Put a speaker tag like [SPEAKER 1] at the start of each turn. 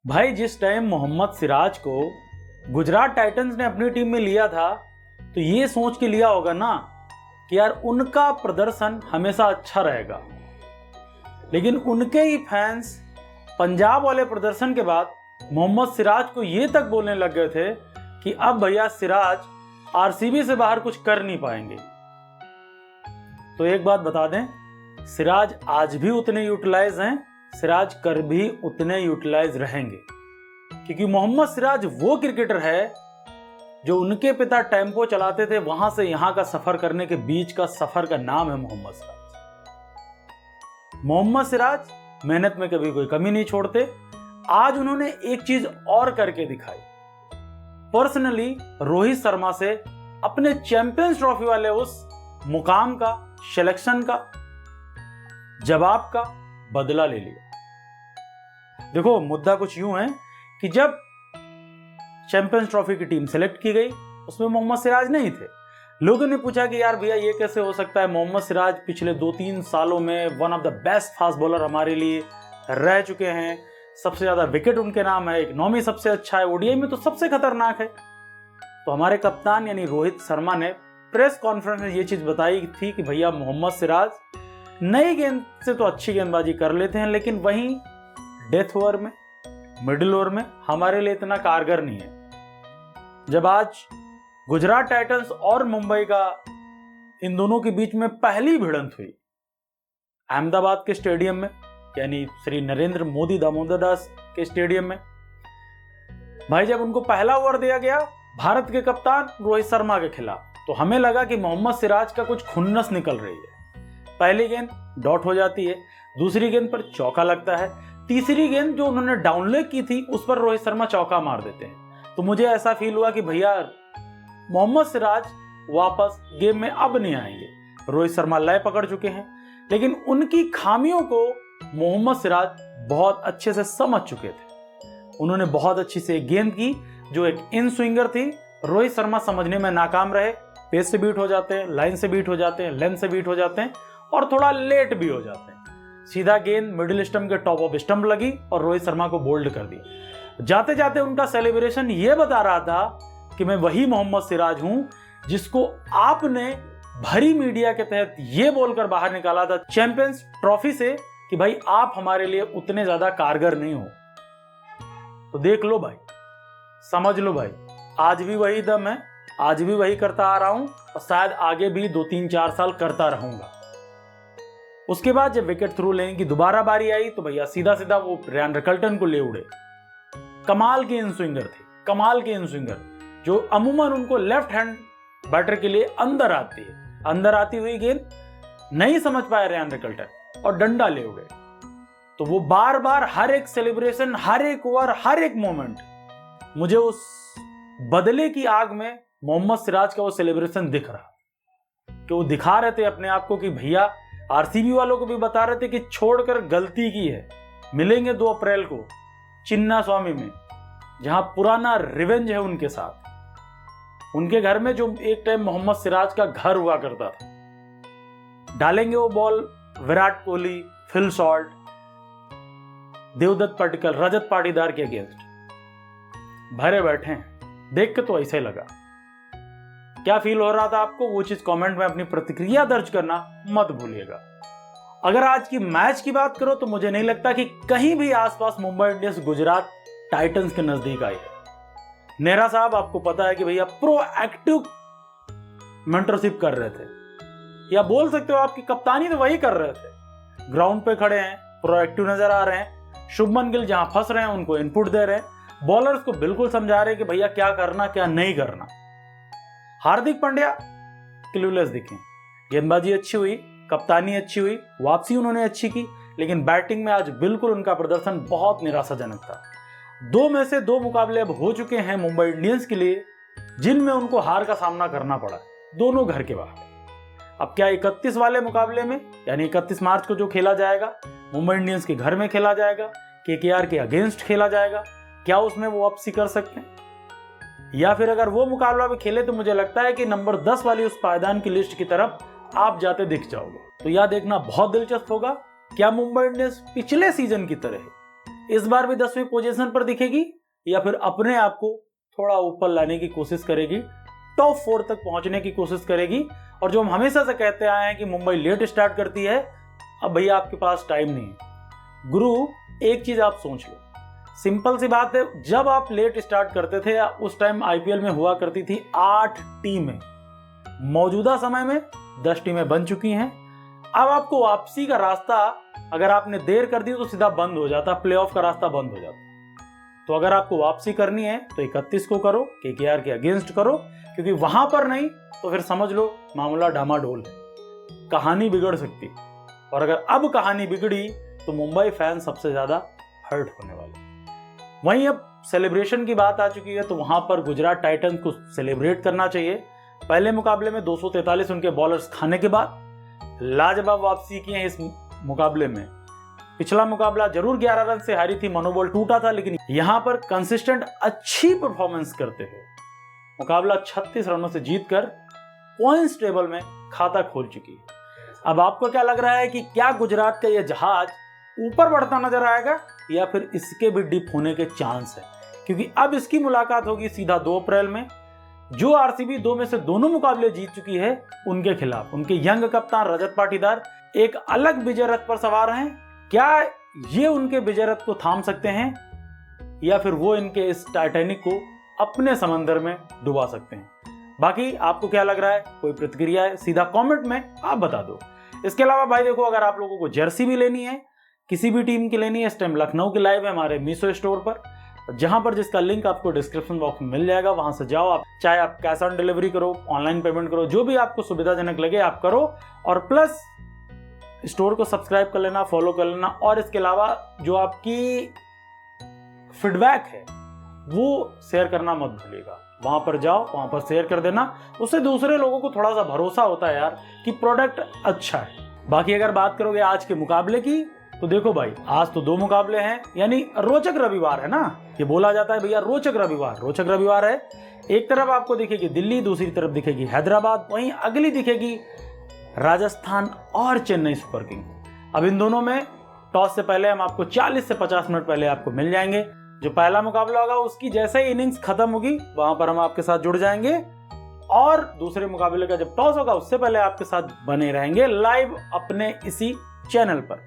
[SPEAKER 1] भाई जिस टाइम मोहम्मद सिराज को गुजरात टाइटंस ने अपनी टीम में लिया था तो ये सोच के लिया होगा ना कि यार उनका प्रदर्शन हमेशा अच्छा रहेगा। लेकिन उनके ही फैंस पंजाब वाले प्रदर्शन के बाद मोहम्मद सिराज को ये तक बोलने लग गए थे कि अब भैया सिराज आरसीबी से बाहर कुछ कर नहीं पाएंगे। तो एक बात बता दें, सिराज आज भी उतने यूटिलाइज हैं, सिराज कर भी उतने यूटिलाइज रहेंगे, क्योंकि मोहम्मद सिराज वो क्रिकेटर है जो उनके पिता टेम्पो चलाते थे, वहां से यहां का सफर करने के बीच का सफर का नाम है मोहम्मद सिराज। मोहम्मद सिराज मेहनत में कभी कोई कमी नहीं छोड़ते। आज उन्होंने एक चीज और करके दिखाई, पर्सनली रोहित शर्मा से अपने चैंपियंस ट्रॉफी वाले उस मुकाम का, सिलेक्शन का, जवाब का बदला ले लिया। देखो मुद्दा कुछ यूं है कि जब चैंपियंस ट्रॉफी की टीम सेलेक्ट की गई उसमें मोहम्मद सिराज नहीं थे। लोगों ने पूछा कि यार भैया ये कैसे हो सकता है, मोहम्मद सिराज पिछले 2-3 सालों में one of the best fast bowler हमारे लिए रह चुके हैं, सबसे ज्यादा विकेट उनके नाम है, इकोनॉमी सबसे अच्छा है, ओडीआई में तो सबसे खतरनाक है। तो हमारे कप्तान यानी रोहित शर्मा ने प्रेस कॉन्फ्रेंस में ये चीज बताई थी कि भैया मोहम्मद सिराज नई गेंद से तो अच्छी गेंदबाजी कर लेते हैं, लेकिन वहीं डेथ ओवर में, मिडिल ओवर में हमारे लिए इतना कारगर नहीं है। जब आज गुजरात टाइटंस और मुंबई का इन दोनों के बीच में पहली भिड़ंत हुई अहमदाबाद के स्टेडियम में, यानी श्री नरेंद्र मोदी दामोदर दास के स्टेडियम में, भाई जब उनको पहला ओवर दिया गया भारत के कप्तान रोहित शर्मा के खिलाफ, तो हमें लगा कि मोहम्मद सिराज का कुछ खुन्नस निकल रही है। पहली गेंद डॉट हो जाती है, दूसरी गेंद पर चौका लगता है, तीसरी गेंद जो उन्होंने डाउनले की थी उस पर रोहित शर्मा चौका मार देते हैं। तो मुझे ऐसा फील हुआ कि भैया मोहम्मद सिराज वापस गेम में अब नहीं आएंगे। रोहित शर्मा लय पकड़ चुके हैं, लेकिन उनकी खामियों को मोहम्मद सिराज बहुत अच्छे से समझ चुके थे। उन्होंने बहुत अच्छी से एक गेंद की जो एक इन स्विंगर थी, रोहित शर्मा समझने में नाकाम रहे। पेस से बीट हो जाते हैं, लाइन से बीट हो जाते हैं, लेंथ से बीट हो जाते हैं और थोड़ा लेट भी हो जाते हैं। सीधा गेंद मिडिल स्टंप के टॉप ऑफ स्टंप लगी और रोहित शर्मा को बोल्ड कर दिया। जाते जाते उनका सेलिब्रेशन ये बता रहा था कि मैं वही मोहम्मद सिराज हूं जिसको आपने भरी मीडिया के तहत ये बोलकर बाहर निकाला था चैंपियंस ट्रॉफी से कि भाई आप हमारे लिए उतने ज्यादा कारगर नहीं हो। तो देख लो भाई, समझ लो भाई, आज भी वही दम है, आज भी वही करता आ रहा हूं और शायद आगे भी 2-3-4 साल करता रहूंगा। उसके बाद जब विकेट थ्रू लेने की दोबारा बारी आई तो भैया सीधा सीधा वो रैन रिकल्टन को ले उड़े। कमाल के इन स्विंगर थे, कमाल के इन स्विंगर, जो अमूमन उनको लेफ्ट हैंड बैटर के लिए अंदर आती है। अंदर आती हुई गेंद नहीं समझ पाए रैन रिकल्टन और डंडा ले उड़े। तो वो बार बार हर एक सेलिब्रेशन, हर एक ओवर, हर एक मोमेंट, मुझे उस बदले की आग में मोहम्मद सिराज का वो सेलिब्रेशन दिख रहा कि वो दिखा रहे थे अपने आप को कि भैया, आरसीबी वालों को भी बता रहे थे कि छोड़कर गलती की है। मिलेंगे 2 अप्रैल को चिन्ना स्वामी में, जहां पुराना रिवेंज है उनके साथ। उनके घर में जो एक टाइम मोहम्मद सिराज का घर हुआ करता था, डालेंगे वो ball Virat Kohli, Phil Salt, Devdutt Padikkal, Rajat Patidar के अगेंस्ट भरे बैठे हैं। देख के तो ऐसे ही लगा। क्या फील हो रहा था आपको, वो चीज कमेंट में अपनी प्रतिक्रिया दर्ज करना मत भूलिएगा। अगर आज की मैच की बात करो तो मुझे नहीं लगता कि कहीं भी आसपास मुंबई इंडियंस गुजरात टाइटंस के नजदीक आई है। नेहरा साहब आपको पता है कि भैया प्रोएक्टिव मेंटरशिप कर रहे थे, या बोल सकते हो आपकी कप्तानी तो वही कर रहे थे। ग्राउंड पे खड़े हैं, प्रोएक्टिव नजर आ रहे हैं। शुभमन गिल जहां फंस रहे हैं उनको इनपुट दे रहे हैं, बॉलर्स को बिल्कुल समझा रहे हैं कि भैया क्या करना क्या नहीं करना। हार्दिक पांड्या क्लूलेस दिखे। गेंदबाजी अच्छी हुई, कप्तानी अच्छी हुई, वापसी उन्होंने अच्छी की, लेकिन बैटिंग में आज बिल्कुल उनका प्रदर्शन बहुत निराशाजनक था। 2 में से 2 मुकाबले अब हो चुके हैं मुंबई इंडियंस के लिए, जिनमें उनको हार का सामना करना पड़ा, दोनों घर के बाहर। अब क्या 31 वाले मुकाबले में, यानी 31 मार्च को जो खेला जाएगा, मुंबई इंडियंस के घर में खेला जाएगा, केकेआर के अगेंस्ट खेला जाएगा, क्या उसमें वो वापसी कर सकते हैं? या फिर अगर वो मुकाबला भी खेले तो मुझे लगता है कि नंबर 10 वाली उस पायदान की लिस्ट की तरफ आप जाते दिख जाओगे। तो यह देखना बहुत दिलचस्प होगा, क्या मुंबई इंडियंस पिछले सीजन की तरह इस बार भी 10वीं पोजीशन पर दिखेगी या फिर अपने आप को थोड़ा ऊपर लाने की कोशिश करेगी, टॉप 4 तक पहुंचने की कोशिश करेगी। और जो हम हमेशा से कहते आए हैं कि मुंबई लेट स्टार्ट करती है, अब भैया आपके पास टाइम नहीं है। गुरु, एक चीज आप सोच लो, सिंपल सी बात है, जब आप लेट स्टार्ट करते थे उस टाइम आईपीएल में हुआ करती थी 8 टीमें, मौजूदा समय में 10 टीमें बन चुकी हैं। अब आपको वापसी का रास्ता अगर आपने देर कर दी तो सीधा बंद हो जाता, प्लेऑफ का रास्ता बंद हो जाता। तो अगर आपको वापसी करनी है तो 31 को करो, केकेआर के अगेंस्ट करो, क्योंकि वहां पर नहीं तो फिर समझ लो मामला डामाडोल है, कहानी बिगड़ सकती। और अगर अब कहानी बिगड़ी तो मुंबई फैन सबसे ज्यादा हर्ट होने वाले। वहीं अब सेलिब्रेशन की बात आ चुकी है तो वहां पर गुजरात टाइटंस को सेलिब्रेट करना चाहिए। पहले मुकाबले में 243 उनके बॉलर्स खाने के बाद लाजवाब वापसी की है इस मुकाबले में। पिछला मुकाबला जरूर 11 रन से हारी थी, मनोबल टूटा था, लेकिन यहां पर कंसिस्टेंट अच्छी परफॉर्मेंस करते हुए मुकाबला 36 रनों से जीतकर पॉइंट्स टेबल में खाता खोल चुकी है। अब आपको क्या लग रहा है कि क्या गुजरात का यह जहाज ऊपर बढ़ता नजर आएगा या फिर इसके भी डिप होने के चांस है? क्योंकि अब इसकी मुलाकात होगी सीधा 2 अप्रैल में, जो आरसीबी 2 में से दोनों मुकाबले जीत चुकी है उनके खिलाफ। उनके यंग कप्तान रजत पाटीदार एक अलग विजय रथ पर सवार हैं। क्या ये उनके विजय रथ को थाम सकते हैं या फिर वो इनके इस टाइटैनिक को अपने समंदर में डुबा सकते हैं? बाकी आपको क्या लग रहा है? कोई प्रतिक्रिया है सीधा कमेंट में आप बता दो। इसके अलावा भाई देखो, अगर आप लोगों को जर्सी भी लेनी है, किसी भी टीम की लेनी है, इस टाइम लखनऊ की लाइव है हमारे मीशो स्टोर पर, जहां पर जिसका लिंक आपको डिस्क्रिप्शन बॉक्स में मिल जाएगा, वहां से जाओ। आप चाहे आप कैश ऑन डिलीवरी करो, ऑनलाइन पेमेंट करो, जो भी आपको सुविधाजनक लगे आप करो। और प्लस स्टोर को सब्सक्राइब कर लेना, फॉलो कर लेना। और इसके अलावा जो आपकी फीडबैक है वो शेयर करना मत भूलिएगा। वहां पर जाओ, वहां पर शेयर कर देना, उससे दूसरे लोगों को थोड़ा सा भरोसा होता है यार कि प्रोडक्ट अच्छा है। बाकी अगर बात करोगे आज के मुकाबले की, तो देखो भाई, आज तो 2 मुकाबले हैं, यानी रोचक रविवार है ना। ये बोला जाता है भैया रोचक रविवार, रोचक रविवार है। एक तरफ आपको दिखेगी दिल्ली, दूसरी तरफ दिखेगी हैदराबाद, वहीं अगली दिखेगी राजस्थान और चेन्नई सुपर किंग। अब इन दोनों में टॉस से पहले हम आपको 40 से 50 मिनट पहले आपको मिल जाएंगे। जो पहला मुकाबला होगा उसकी जैसे ही इनिंग्स खत्म होगी वहां पर हम आपके साथ जुड़ जाएंगे, और दूसरे मुकाबले का जब टॉस होगा उससे पहले आपके साथ बने रहेंगे लाइव अपने इसी चैनल पर।